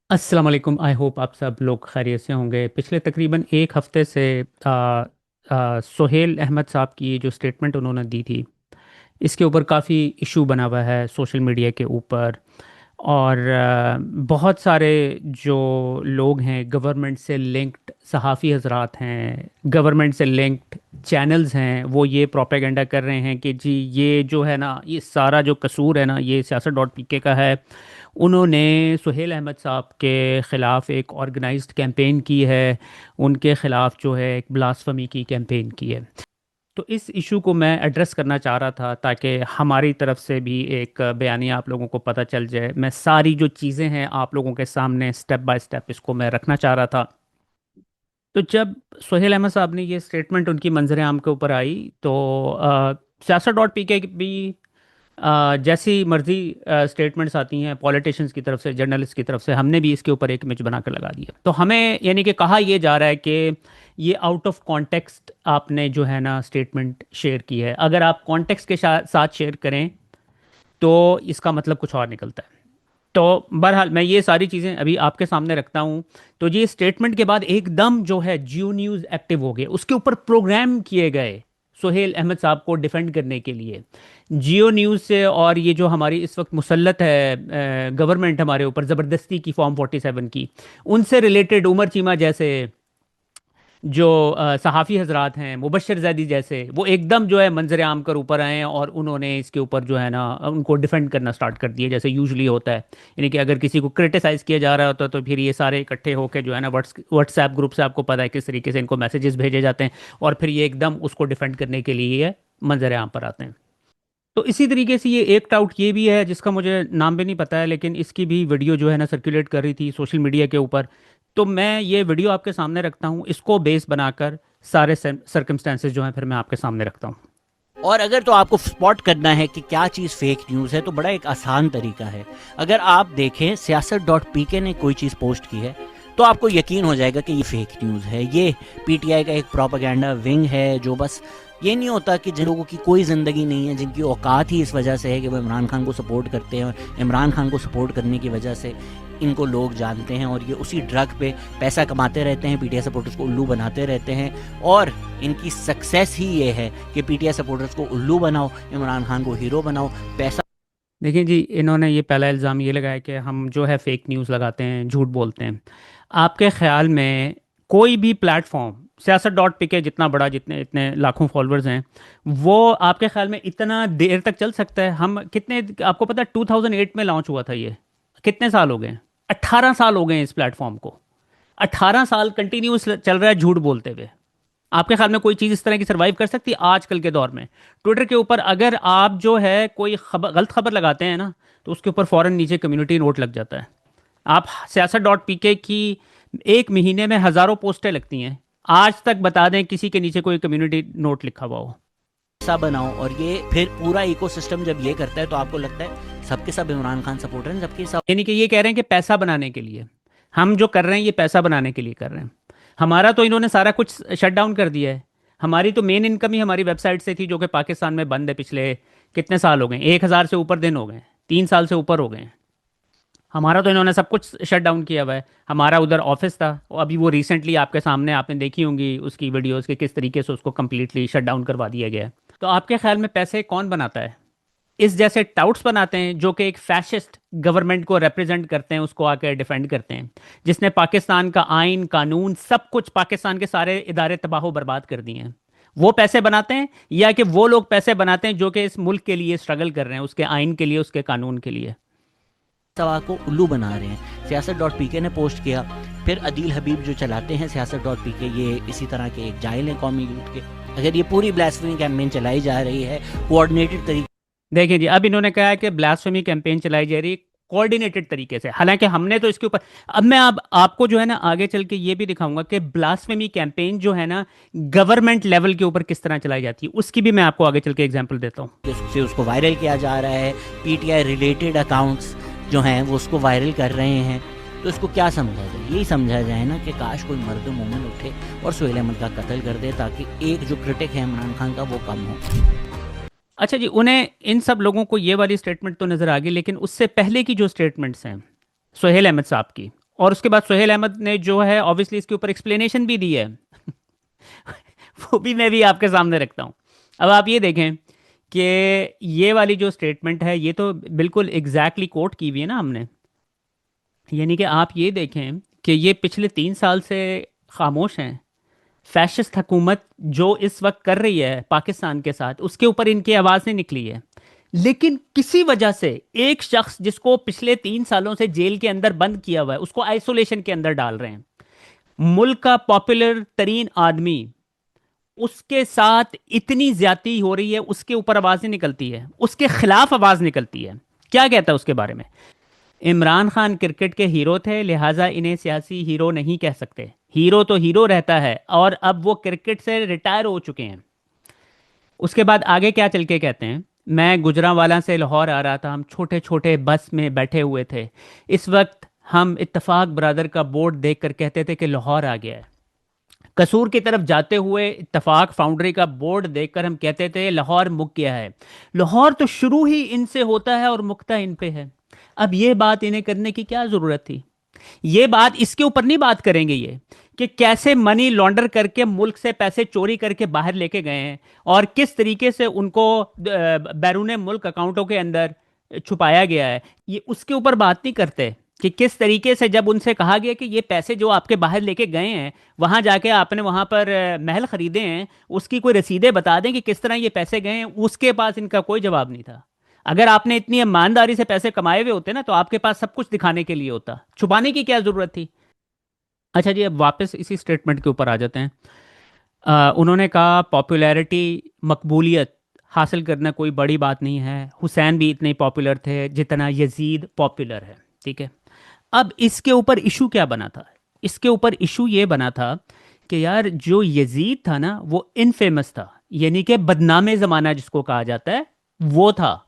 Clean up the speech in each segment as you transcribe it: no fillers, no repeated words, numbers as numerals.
अस्सलाम वालेकुम। I hope आप सब लोग खैरियत से होंगे। पिछले तकरीबन एक हफ्ते से सोहेल अहमद साहब की जो स्टेटमेंट उन्होंने दी थी, इसके ऊपर काफ़ी इशू बना हुआ है सोशल मीडिया के ऊपर। और बहुत सारे जो लोग हैं, गवर्नमेंट से लिंक्ड सहाफ़ी हजरात हैं, गवर्नमेंट से लिंक्ड चैनल्स हैं, वो ये प्रोपेगेंडा कर रहे हैं कि जी ये जो है ना, ये सारा जो कसूर है ना, ये सियासत डॉट पीके का है। उन्होंने सुहेल अहमद साहब के ख़िलाफ़ एक ऑर्गेनाइज्ड कैंपेन की है, उनके ख़िलाफ़ जो है एक ब्लास्फेमी की कैंपेन की है। तो इस इशू को मैं एड्रेस करना चाह रहा था ताकि हमारी तरफ से भी एक बयानिया आप लोगों को पता चल जाए। मैं सारी जो चीज़ें हैं आप लोगों के सामने स्टेप बाय स्टेप इसको मैं रखना चाह रहा था। तो जब सोहेल अहमद साहब ने ये स्टेटमेंट उनकी मंजर आम के ऊपर आई, तो सियासत डॉट पी के भी जैसी मर्जी स्टेटमेंट्स आती हैं पॉलिटिशियंस की तरफ से, जर्नलिस्ट की तरफ से, हमने भी इसके ऊपर एक इमेज बनाकर लगा दिया। तो हमें यानी कि कहा यह जा रहा है कि ये आउट ऑफ कॉन्टेक्स्ट आपने जो है ना स्टेटमेंट शेयर की है। अगर आप कॉन्टेक्स्ट के साथ शेयर करें तो इसका मतलब कुछ और निकलता है। तो बहरहाल मैं ये सारी चीज़ें अभी आपके सामने रखता हूँ। तो ये स्टेटमेंट के बाद एकदम जो है जियो न्यूज़ एक्टिव हो गए, उसके ऊपर प्रोग्राम किए गए सोहेल अहमद साहब को डिफेंड करने के लिए। जियो न्यूज़ से और ये जो हमारी इस वक्त मुसल्लत है गवर्नमेंट हमारे ऊपर ज़बरदस्ती की फॉर्म 47 की, उनसे रिलेटेड उमर चीमा जैसे जो सहाफ़ी हजरात हैं, मुबशर जैदी जैसे, वो एकदम जो है मंजर आम कर ऊपर आए हैं और उन्होंने इसके ऊपर जो है ना उनको डिफेंड करना स्टार्ट कर दिया, जैसे यूजली होता है। यानी कि अगर किसी को क्रिटिसाइज़ किया जा रहा होता है तो फिर ये सारे इकट्ठे होकर जो है ना व्हाट्सएप ग्रुप से, आपको पता है किस तरीके से इनको मैसेजेस भेजे जाते हैं, और फिर ये एकदम उसको डिफेंड करने के लिए ये मंजर आम पर आते हैं। तो इसी तरीके से ये एक टाउट ये भी है जिसका मुझे नाम भी नहीं पता है, लेकिन इसकी भी वीडियो जो है ना सर्कुलेट कर रही थी सोशल मीडिया के ऊपर। तो मैं ये वीडियो आपके सामने रखता हूँ, इसको बेस बनाकर सारे सर्कमस्टेंसेस जो हैं फिर मैं आपके सामने रखता हूँ। और अगर तो आपको स्पॉट करना है कि क्या चीज़ फेक न्यूज़ है तो बड़ा एक आसान तरीका है। अगर आप देखें सियासत डॉट पी के ने कोई चीज़ पोस्ट की है तो आपको यकीन हो जाएगा कि ये फेक न्यूज़ है, ये पीटीआई का एक प्रोपागेंडा विंग है। जो बस ये नहीं होता कि जिन लोगों की कोई ज़िंदगी नहीं है, जिनकी औकात ही इस वजह से है कि वो इमरान खान को सपोर्ट करते हैं, और इमरान खान को सपोर्ट करने की वजह से इनको लोग जानते हैं और ये उसी ड्रग पे पैसा कमाते रहते हैं, पीटीआई सपोर्टर्स को उल्लू बनाते रहते हैं। और इनकी सक्सेस ही ये है कि पीटीआई सपोर्टर्स को उल्लू बनाओ, इमरान खान को हीरो बनाओ, पैसा। देखिए जी, इन्होंने ये पहला इल्ज़ाम ये लगाया कि हम जो है फेक न्यूज़ लगाते हैं, झूठ बोलते हैं। आपके ख्याल में कोई भी प्लेटफॉर्म, सियासत डॉट पी के जितना बड़ा, जितने इतने लाखों फॉलोअर्स हैं, वो आपके ख्याल में इतना देर तक चल सकता है? हम कितने, आपको पता है 2008 में लॉन्च हुआ था ये, कितने साल हो गए? 18 साल हो गए हैं इस प्लेटफॉर्म को। 18 साल कंटिन्यूस चल रहा है झूठ बोलते हुए। आपके ख्याल में कोई चीज़ इस तरह की सरवाइव कर सकती है आजकल के दौर में? ट्विटर के ऊपर अगर आप जो है कोई खबर, गलत खबर लगाते हैं ना, तो उसके ऊपर फौरन नीचे कम्युनिटी नोट लग जाता है। आप सियासत डॉट पीके की एक महीने में हज़ारों पोस्टें लगती हैं, आज तक बता दें किसी के नीचे कोई कम्युनिटी नोट लिखा हुआ हो? पैसा बनाओ। और ये फिर पूरा इकोसिस्टम जब ये करता है तो आपको लगता है सबके सब इमरान खान सपोर्टर हैं, जबकि सब। यानी कि ये कह रहे हैं कि पैसा बनाने के लिए हम जो कर रहे हैं, ये पैसा बनाने के लिए कर रहे हैं। हमारा तो इन्होंने सारा कुछ शट डाउन कर दिया है। हमारी तो मेन इनकम ही हमारी वेबसाइट से थी, जो कि पाकिस्तान में बंद है पिछले कितने साल हो गए, 1,000 से ऊपर दिन हो गए, 3 साल से ऊपर हो गए। हमारा तो इन्होंने सब कुछ शट डाउन किया हुआ है। हमारा उधर ऑफिस था, और अभी वो रिसेंटली आपके सामने आपने देखी होंगी उसकी वीडियोस के किस तरीके से उसको कम्प्लीटली शट डाउन करवा दिया गया है। तो आपके ख्याल में पैसे कौन बनाता है? इस जैसे टाउट्स बनाते हैं जो कि एक फैशिस्ट गवर्नमेंट को रिप्रेजेंट करते हैं, उसको आकर डिफेंड करते हैं, जिसने पाकिस्तान का आइन कानून सब कुछ, पाकिस्तान के सारे इदारे तबाह बर्बाद कर दिए हैं। वो पैसे बनाते हैं, या कि वो लोग पैसे बनाते हैं जो कि इस मुल्क के लिए स्ट्रगल कर रहे हैं, उसके आइन के लिए, उसके कानून के लिए? सवा को उल्लू बना रहे हैं। सियासत डॉट पी के ने पोस्ट किया, फिर अदील हबीब जो चलाते हैं सियासत डॉट पी के, ये इसी तरह के एक जाहिल हैं कौमी यूथ के। अगर ये पूरी ब्लास्फेमी कैंपेन चलाई जा रही है कोऑर्डिनेटेड तरीके। देखिए जी, अब इन्होंने कहा है कि ब्लास्फेमी कैंपेन चलाई जा रही है कोऑर्डिनेटेड तरीके से, हालांकि हमने तो इसके ऊपर, अब मैं अब आपको जो है ना आगे चल के ये भी दिखाऊंगा कि ब्लास्फेमी कैंपेन जो है ना गवर्नमेंट लेवल के ऊपर किस तरह चलाई जाती है, उसकी भी मैं आपको आगे चल के एग्जांपल देता हूँ। से उसको वायरल किया जा रहा है, पीटीआई रिलेटेड अकाउंट्स जो हैं वो उसको वायरल कर रहे हैं। तो इसको क्या समझा जाए? यही समझा जाए ना कि काश कोई मर्द मोमिन उठे और सोहेल अहमद का कत्ल कर दे, ताकि एक जो क्रिटिक है इमरान खान का वो कम हो। अच्छा जी, उन्हें इन सब लोगों को ये वाली स्टेटमेंट तो नज़र आ गई, लेकिन उससे पहले की जो स्टेटमेंट्स हैं सोहेल अहमद साहब की, और उसके बाद सोहेल अहमद ने जो है ऑब्वियसली इसके ऊपर एक्सप्लेनेशन भी दी है। वो भी मैं भी आपके सामने रखता हूँ। अब आप ये देखें कि ये वाली जो स्टेटमेंट है ये तो बिल्कुल एग्जैक्टली कोट की हुई है ना हमने। यानी कि आप ये देखें कि ये पिछले 3 साल से खामोश हैं। फैशिस्ट हुकूमत जो इस वक्त कर रही है पाकिस्तान के साथ, उसके ऊपर इनकी आवाज़ नहीं निकली है। लेकिन किसी वजह से एक शख्स जिसको पिछले 3 सालों से जेल के अंदर बंद किया हुआ है उसको आइसोलेशन के अंदर डाल रहे हैं। मुल्क का पॉपुलर तरीन आदमी, उसके साथ इतनी ज्यादती हो रही है, उसके ऊपर आवाज़ नहीं निकलती है, उसके खिलाफ आवाज़ निकलती है। क्या कहता है उसके बारे में? इमरान खान क्रिकेट के हीरो थे, लिहाजा इन्हें सियासी हीरो नहीं कह सकते। हीरो तो हीरो रहता है और अब वो क्रिकेट से रिटायर हो चुके हैं। उसके बाद आगे क्या चल के कहते हैं, मैं गुजरांवाला से लाहौर आ रहा था, हम छोटे छोटे बस में बैठे हुए थे। इस वक्त हम इत्तेफाक ब्रदर का बोर्ड देखकर कहते थे कि लाहौर आ गया है। कसूर की तरफ जाते हुए इत्तेफाक फाउंड्री का बोर्ड देखकर हम कहते थे लाहौर मुक गया है। लाहौर तो शुरू ही इनसे होता है और मुकता इन पे है। अब ये बात इन्हें करने की क्या जरूरत थी? ये बात इसके ऊपर नहीं बात करेंगे ये कि कैसे मनी लॉन्डर करके मुल्क से पैसे चोरी करके बाहर लेके गए हैं और किस तरीके से उनको बैरून मुल्क अकाउंटों के अंदर छुपाया गया है। ये उसके ऊपर बात नहीं करते कि किस तरीके से जब उनसे कहा गया कि ये पैसे जो आपके बाहर लेके गए हैं, वहां जाके आपने वहां पर महल खरीदे हैं, उसकी कोई रसीदें बता दें कि किस तरह ये पैसे गए हैं, उसके पास इनका कोई जवाब नहीं था। अगर आपने इतनी ईमानदारी से पैसे कमाए हुए होते ना तो आपके पास सब कुछ दिखाने के लिए होता, छुपाने की क्या जरूरत थी? अच्छा जी, अब वापस इसी स्टेटमेंट के ऊपर आ जाते हैं। उन्होंने कहा पॉपुलैरिटी, मकबूलियत हासिल करना कोई बड़ी बात नहीं है। हुसैन भी इतने पॉपुलर थे जितना यजीद पॉपुलर है। ठीक है, अब इसके ऊपर इशू क्या बना था? इसके ऊपर इशू ये बना था कि यार जो यजीद था ना वो इनफेमस था, यानी कि बदनामे ज़माना जिसको कहा जाता है वो था।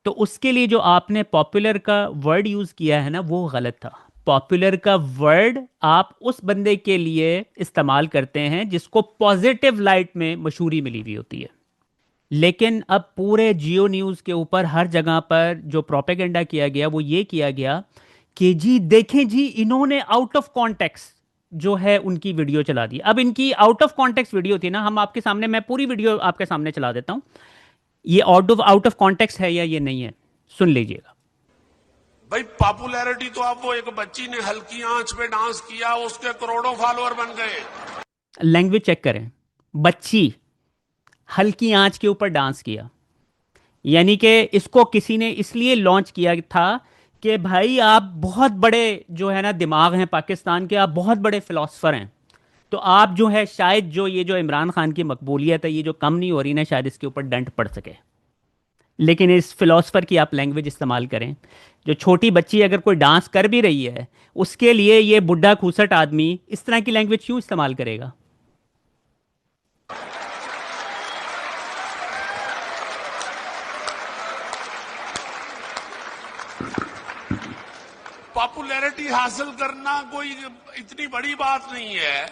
तो उसके लिए जो आपने पॉपुलर का वर्ड यूज़ किया है ना वो गलत था। पॉपुलर का वर्ड आप उस बंदे के लिए इस्तेमाल करते हैं जिसको पॉजिटिव लाइट में मशहूरी मिली हुई होती है। लेकिन अब पूरे जियो न्यूज़ के ऊपर हर जगह पर जो प्रोपेगेंडा किया गया वो ये किया गया कि जी देखें जी, इन्होंने आउट ऑफ कॉन्टेक्स्ट जो है उनकी वीडियो चला दी। अब इनकी आउट ऑफ कॉन्टेक्स्ट वीडियो थी ना, हम आपके सामने, मैं पूरी वीडियो आपके सामने चला देता हूं। ये आउट ऑफ कॉन्टेक्स्ट है या ये नहीं है, सुन लीजिएगा। भाई पॉपुलैरिटी तो आप, वो एक बच्ची ने हल्की आंच पे डांस किया, उसके करोड़ों फॉलोअर बन गए। लैंग्वेज चेक करें, बच्ची हल्की आंच के ऊपर डांस किया, यानी कि इसको किसी ने इसलिए लॉन्च किया था कि भाई आप बहुत बड़े जो है ना दिमाग हैं पाकिस्तान के, आप बहुत बड़े फिलोसफर हैं, तो आप जो है शायद जो ये जो इमरान खान की मकबूलियत है ये जो कम नहीं हो रही ना, शायद इसके ऊपर डंट पड़ सके। लेकिन इस फिलोसफर की आप लैंग्वेज इस्तेमाल करें। जो छोटी बच्ची अगर कोई डांस कर भी रही है उसके लिए ये बुढ़ा खूसट आदमी इस तरह की लैंग्वेज क्यों इस्तेमाल करेगा? पॉपुलैरिटी हासिल करना कोई इतनी बड़ी बात नहीं है।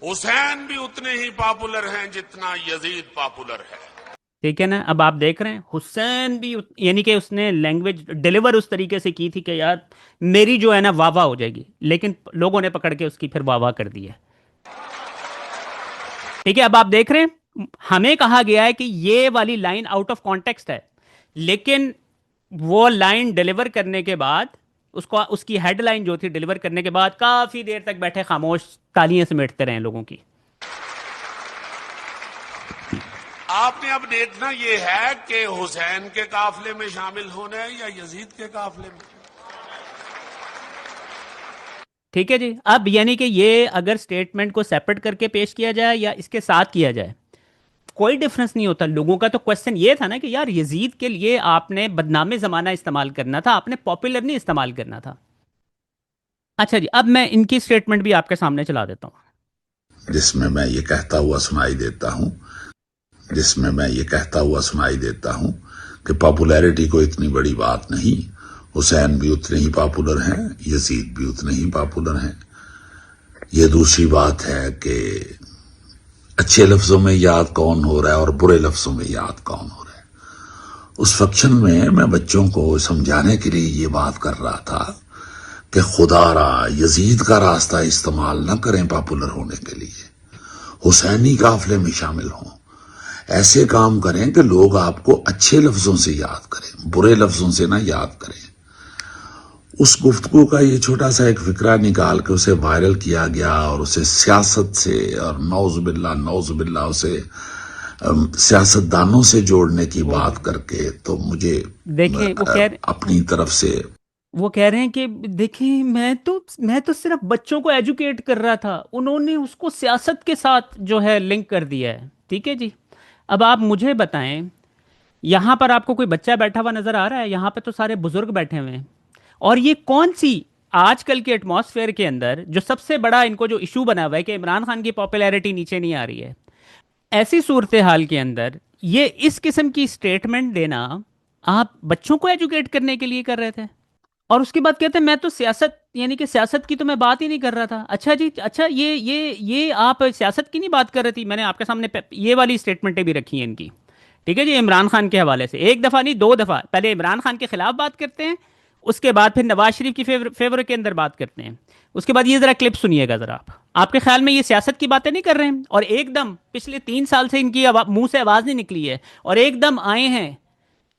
हुसैन भी उतने ही पॉपुलर हैं जितना यजीद पॉपुलर है। ठीक है ना? अब आप देख रहे हैं हुसैन भी यानी कि उसने लैंग्वेज डिलीवर उस तरीके से की थी कि यार मेरी जो है ना वाह वाह हो जाएगी, लेकिन लोगों ने पकड़ के उसकी फिर वाह वाह कर दी है। ठीक है, अब आप देख रहे हैं हमें कहा गया है कि ये वाली लाइन आउट ऑफ कॉन्टेक्स्ट है, लेकिन वो लाइन डिलीवर करने के बाद उसको, उसकी हेडलाइन जो थी डिलीवर करने के बाद काफी देर तक बैठे खामोश तालियां समेटते रहे लोगों की। आपने अब देखना यह है कि हुसैन के काफिले में शामिल होना है या यजीद के काफिले में। ठीक है जी, अब यानी कि ये अगर स्टेटमेंट को सेपरेट करके पेश किया जाए या इसके साथ किया जाए कोई डिफरेंस नहीं होता। लोगों का तो क्वेश्चन ये था ना कि यार यजीद के लिए आपने बदनामे जमाना इस्तेमाल करना था, आपने पॉपुलर नहीं इस्तेमाल करना था। अच्छा जी, अब मैं इनकी स्टेटमेंट भी आपके सामने चला देता हूं, जिसमें मैं ये कहता हुआ सुनाई देता हूं कि पॉपुलैरिटी को इतनी बड़ी बात नहीं, हुसैन भी उतने ही पॉपुलर हैं, यजीद भी उतने ही पॉपुलर हैं। ये दूसरी बात है कि अच्छे लफ्जों में याद कौन हो रहा है और बुरे लफ्जों में याद कौन हो रहा है। उस फंक्शन में मैं बच्चों को समझाने के लिए ये बात कर रहा था कि खुदारा यजीद का रास्ता इस्तेमाल न करें पॉपुलर होने के लिए, हुसैनी काफले में शामिल हों, ऐसे काम करें कि लोग आपको अच्छे लफ्जों से याद करें, बुरे लफ्जों से ना याद करें। उस गुफ्तगू का ये छोटा सा एक फिक्रा निकाल के उसे वायरल किया गया और उसे सियासत से और नौजुबिल्ला उसे सियासतदानों से जोड़ने की बात करके, तो मुझे देखिए अपनी तरफ से वो कह रहे हैं कि देखिए मैं तो सिर्फ बच्चों को एजुकेट कर रहा था, उन्होंने उसको सियासत के साथ जो है लिंक कर दिया है। ठीक है जी, अब आप मुझे बताएं, यहाँ पर आपको कोई बच्चा बैठा हुआ नजर आ रहा है? यहाँ पे तो सारे बुजुर्ग बैठे हुए हैं। और ये कौन सी आजकल के एटमॉस्फेयर के अंदर जो सबसे बड़ा इनको जो इशू बना हुआ है कि इमरान खान की पॉपुलैरिटी नीचे नहीं आ रही है, ऐसी सूरत हाल के अंदर ये इस किस्म की स्टेटमेंट देना आप बच्चों को एजुकेट करने के लिए कर रहे थे, और उसके बाद कहते हैं मैं तो सियासत, यानी कि सियासत की तो मैं बात ही नहीं कर रहा था। अच्छा जी, अच्छा ये आप सियासत की नहीं बात कर रही थी? मैंने आपके सामने ये वाली स्टेटमेंटें भी रखी हैं इनकी। ठीक है जी, इमरान खान के हवाले से एक दफ़ा नहीं 2 दफ़ा, पहले इमरान खान के खिलाफ बात करते हैं, उसके बाद फिर नवाज शरीफ की फेवर के अंदर बात करते हैं, उसके बाद ये ज़रा क्लिप सुनिएगा ज़रा आप। आपके ख्याल में ये सियासत की बातें नहीं कर रहे हैं? और एकदम पिछले 3 साल से इनकी मुंह से आवाज़ नहीं निकली है, और एकदम आए हैं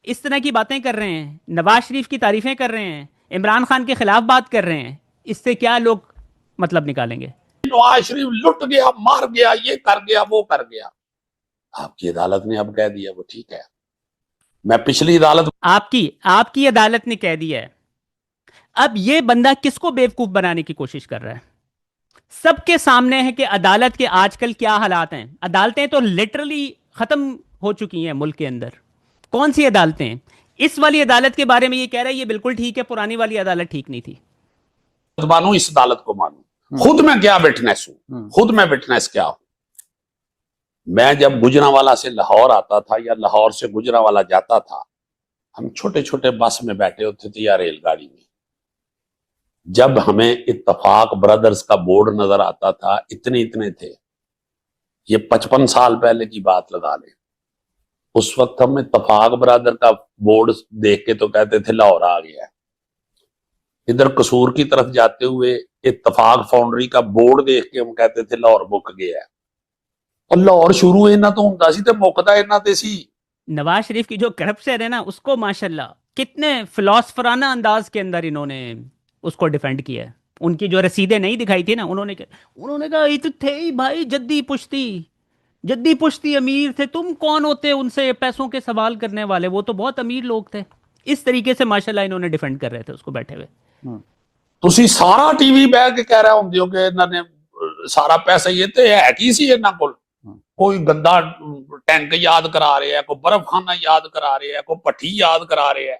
इस तरह की बातें कर रहे हैं, नवाज शरीफ की तारीफें कर रहे हैं, इमरान खान के खिलाफ बात कर रहे हैं। इससे क्या लोग मतलब निकालेंगे? नवाज शरीफ लुट गया, मार गया, ये कर गया, वो कर गया। आपकी अदालत ने अब कह दिया, वो ठीक है। मैं पिछली अदालत, आपकी अदालत ने कह दिया है। अब ये बंदा किसको बेवकूफ बनाने की कोशिश कर रहा है? सबके सामने है कि अदालत के आजकल क्या हालात हैं। अदालतें तो लिटरली खत्म हो चुकी हैं मुल्क के अंदर। कौन सी अदालतें? इस वाली अदालत के बारे में ये कह रहा है ये बिल्कुल ठीक है, पुरानी वाली अदालत ठीक नहीं थी। मानू इस अदालत को मानू, खुद मैं क्या विटनेस हूं, खुद मैं विटनेस क्या हूं। मैं जब गुजरांवाला से लाहौर आता था या लाहौर से गुजरांवाला जाता था, हम छोटे छोटे बस में बैठे होते थे या रेलगाड़ी में। जब हमें इत्तफाक ब्रदर्स का बोर्ड नजर आता था, इतने इतने थे, ये 55 साल पहले की बात लगा लें। उस वक्त हम इत्तफाक ब्रदर का बोर्ड देख के तो कहते थे लाहौर आ गया। इधर कसूर की तरफ जाते हुए इत्तफाक फाउंड्री का बोर्ड देख के हम कहते थे लाहौर मुक गया। और लाहौर शुरू इन्ना तो हुंदा सी ते मुकदा इन्ना ते सी। नवाज शरीफ की जो करप्शन है ना, उसको माशाल्लाह कितने फिलोसफराना अंदाज के अंदर इन्होंने उसको डिफेंड किया है। उनकी जो रसीदें नहीं दिखाई थी ना, उन्होंने कहा ये तो थे ही भाई जद्दी पुश्ती अमीर थे, तुम कौन होते उनसे पैसों के सवाल करने वाले, वो तो बहुत अमीर लोग थे। इस तरीके से माशाल्लाह इन्होंने डिफेंड कर रहे थे उसको बैठे हुए। ਤੁਸੀਂ ਸਾਰਾ ਟੀਵੀ ਬਹਿ ਕੇ ਕਹਿ ਰਹੇ ਹੁੰਦੇ ਹੋ ਕਿ ਇਹਨਾਂ ਨੇ ਸਾਰਾ ਪੈਸਾ ਇਹ ਤੇ ਹੈ ਕੀ ਸੀ ਇਹਨਾਂ ਕੋਲ? ਕੋਈ ਗੰਦਾ ਟੈਂਕ ਯਾਦ ਕਰਾ ਰਿਹਾ ਹੈ, ਕੋਈ बर्फखाना याद करा रहा है, कोई भट्टी याद करा रहा है।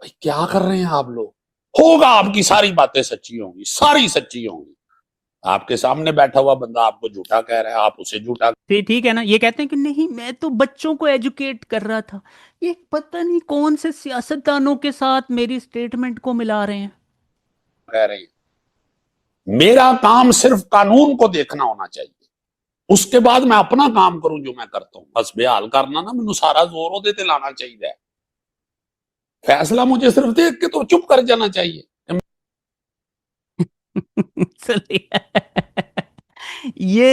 भाई क्या कर रहे हैं आप लोग? होगा आपकी सारी बातें सच्ची होंगी, सारी सच्ची होंगी। आपके सामने बैठा हुआ बंदा आपको झूठा कह रहा है, आप उसे झूठा। ठीक है ना। ये कहते हैं कि नहीं मैं तो बच्चों को एजुकेट कर रहा था। ये पता नहीं कौन से सियासतदानों के साथ मेरी स्टेटमेंट को मिला रहे हैं। कह रही है मेरा काम सिर्फ कानून को देखना होना चाहिए, उसके बाद मैं अपना काम करूं जो मैं करता हूं। बस बेहाल करना ना, मैनू सारा जोर ओदे ते लाना चाहिए। फैसला मुझे सिर्फ देख के तो चुप कर जाना चाहिए। ये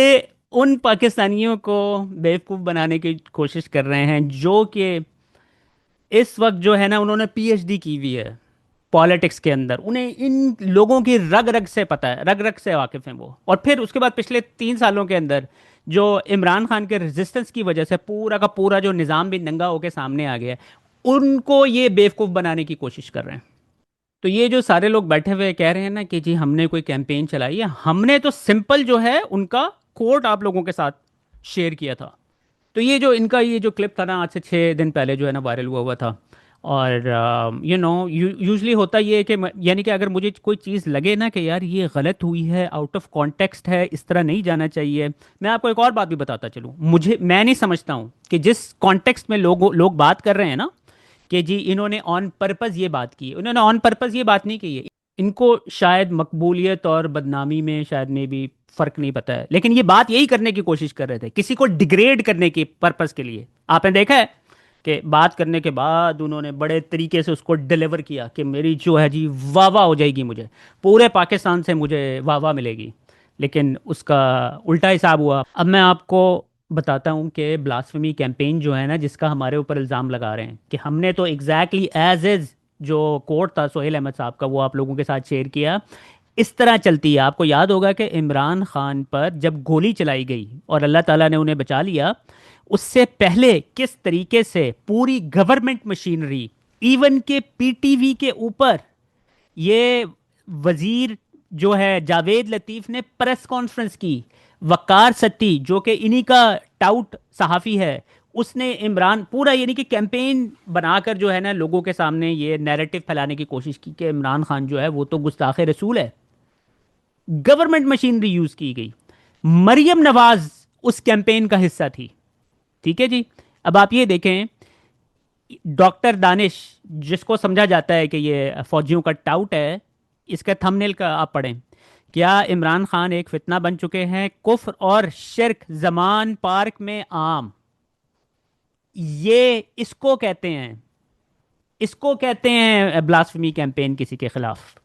उन पाकिस्तानियों को बेवकूफ बनाने की कोशिश कर रहे हैं जो कि इस वक्त जो है ना, उन्होंने पीएचडी की हुई है पॉलिटिक्स के अंदर। उन्हें इन लोगों की रग रग से पता है, रग रग से वाकिफ हैं वो। और फिर उसके बाद पिछले 3 सालों के अंदर जो इमरान खान के रेजिस्टेंस की वजह से पूरा का पूरा जो निज़ाम भी नंगा होकर सामने आ गया है, उनको ये बेवकूफ़ बनाने की कोशिश कर रहे हैं। तो ये जो सारे लोग बैठे हुए कह रहे हैं ना कि जी हमने कोई कैंपेन चलाई है, हमने तो सिंपल जो है उनका कोट आप लोगों के साथ शेयर किया था। तो ये जो इनका ये जो क्लिप था ना, आज से 6 दिन पहले जो है ना वायरल हुआ था। और यूजली होता ये है कि यानी कि अगर मुझे कोई चीज़ लगे ना कि यार ये गलत हुई है, आउट ऑफ कॉन्टेक्स्ट है, इस तरह नहीं जाना चाहिए। मैं आपको एक और बात भी बताता चलूँ, मैं नहीं समझता हूँ कि जिस कॉन्टेक्स्ट में लोग बात कर रहे हैं ना कि जी इन्होंने ऑन पर्पज़ ये बात की, उन्होंने ऑन पर्पज़ ये बात नहीं की है। इनको शायद मकबूलियत और बदनामी में शायद में भी फ़र्क नहीं पता है, लेकिन ये बात यही करने की कोशिश कर रहे थे, किसी को डिग्रेड करने के पर्पज़ के लिए। आपने देखा है कि बात करने के बाद उन्होंने बड़े तरीके से उसको डिलीवर किया कि मेरी जो है जी वाह वाह हो जाएगी, मुझे पूरे पाकिस्तान से मुझे वाह वाह मिलेगी। लेकिन उसका उल्टा हिसाब हुआ। अब मैं आपको बताता हूँ कि ब्लास्फेमी कैंपेन जो है ना, जिसका हमारे ऊपर इल्ज़ाम लगा रहे हैं कि हमने तो एग्जैक्टली एज इज़ जो कोर्ट था सोहेल अहमद साहब का, वो आप लोगों के साथ शेयर किया। इस तरह चलती है। आपको याद होगा कि इमरान खान पर जब गोली चलाई गई और अल्लाह ताला ने उन्हें बचा लिया, उससे पहले किस तरीके से पूरी गवर्नमेंट मशीनरी, इवन के पीटीवी के ऊपर, ये वजीर जो है जावेद लतीफ़ ने प्रेस कॉन्फ्रेंस की। वकार सत्ती जो कि इन्हीं का टाउट सहाफ़ी है, उसने इमरान पूरा यानी कि कैंपेन बनाकर जो है ना लोगों के सामने ये नैरेटिव फैलाने की कोशिश की कि इमरान खान जो है वो तो गुस्ताखे रसूल है। गवर्नमेंट मशीनरी यूज़ की गई। मरियम नवाज उस कैंपेन का हिस्सा थी। ठीक है जी। अब आप ये देखें, डॉक्टर दानिश, जिसको समझा जाता है कि ये फौजियों का टाउट है, इसका थंबनेल का आप पढ़ें। क्या इमरान खान एक फितना बन चुके हैं? कुफ्र और शिर्क जमान पार्क में आम। ये इसको कहते हैं ब्लास्फेमी कैंपेन किसी के खिलाफ।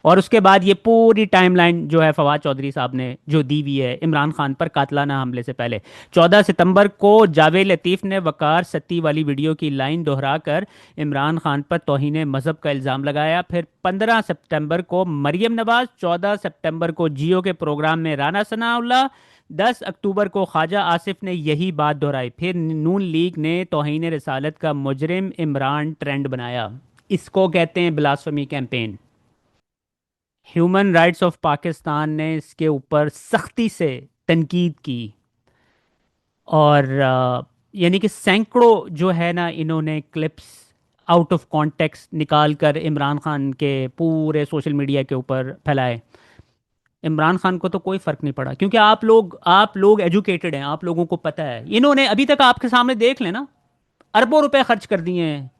और उसके बाद ये पूरी टाइमलाइन जो है फवाद चौधरी साहब ने जो दी हुई है इमरान खान पर कातलाना हमले से पहले। 14 सितंबर को जावेद लतीफ़ ने वकार सत्ती वाली वीडियो की लाइन दोहराकर इमरान खान पर तौहीन मजहब का इल्ज़ाम लगाया। फिर 15 सितंबर को मरियम नवाज, 14 सितंबर को जियो के प्रोग्राम में राना सनाउल्लाह, 10 अक्टूबर को ख्वाजा आसिफ ने यही बात दोहराई। फिर नून लीग ने तौहीन रिसालत का मुजरिम इमरान ट्रेंड बनाया। इसको कहते हैं blasphemy campaign. Human rights of Pakistan ने इसके ऊपर सख्ती से तनकीद की। और यानी कि सैकड़ों जो है ना, इन्होंने क्लिप्स आउट ऑफ कॉन्टेक्स्ट निकाल कर इमरान खान के पूरे सोशल मीडिया के ऊपर फैलाए। इमरान खान को तो कोई फ़र्क नहीं पड़ा, क्योंकि आप लोग एजुकेटेड हैं, आप लोगों को पता है। इन्होंने अभी तक आपके सामने देख लेना, अरबों रुपए खर्च कर दिए हैं,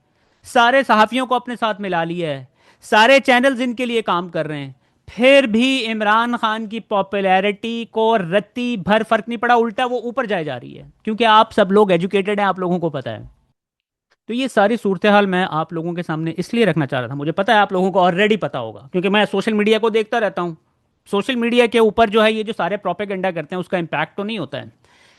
सारे सहाफ़ियों को अपने साथ मिला लिया है, सारे चैनल्स इनके लिए काम कर रहे हैं। फिर भी इमरान खान की पॉपुलैरिटी को रत्ती भर फर्क नहीं पड़ा, उल्टा वो ऊपर जाए जा रही है, क्योंकि आप सब लोग एजुकेटेड हैं, आप लोगों को पता है। तो ये सारी सूरत हाल मैं आप लोगों के सामने इसलिए रखना चाह रहा था। मुझे पता है आप लोगों को ऑलरेडी पता होगा, क्योंकि मैं सोशल मीडिया को देखता रहता हूँ। सोशल मीडिया के ऊपर जो है ये जो सारे प्रोपेगेंडा करते हैं उसका इम्पैक्ट तो नहीं होता है।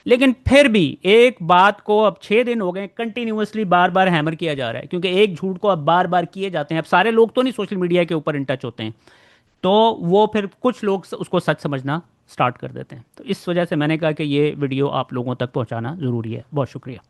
लेकिन फिर भी एक बात को अब 6 दिन हो गए कंटिन्यूअसली बार बार हैमर किया जा रहा है, क्योंकि एक झूठ को अब बार बार किए जाते हैं। अब सारे लोग तो नहीं सोशल मीडिया के ऊपर इन टच होते हैं, तो वो फिर कुछ लोग उसको सच समझना स्टार्ट कर देते हैं। तो इस वजह से मैंने कहा कि ये वीडियो आप लोगों तक पहुंचाना ज़रूरी है। बहुत शुक्रिया।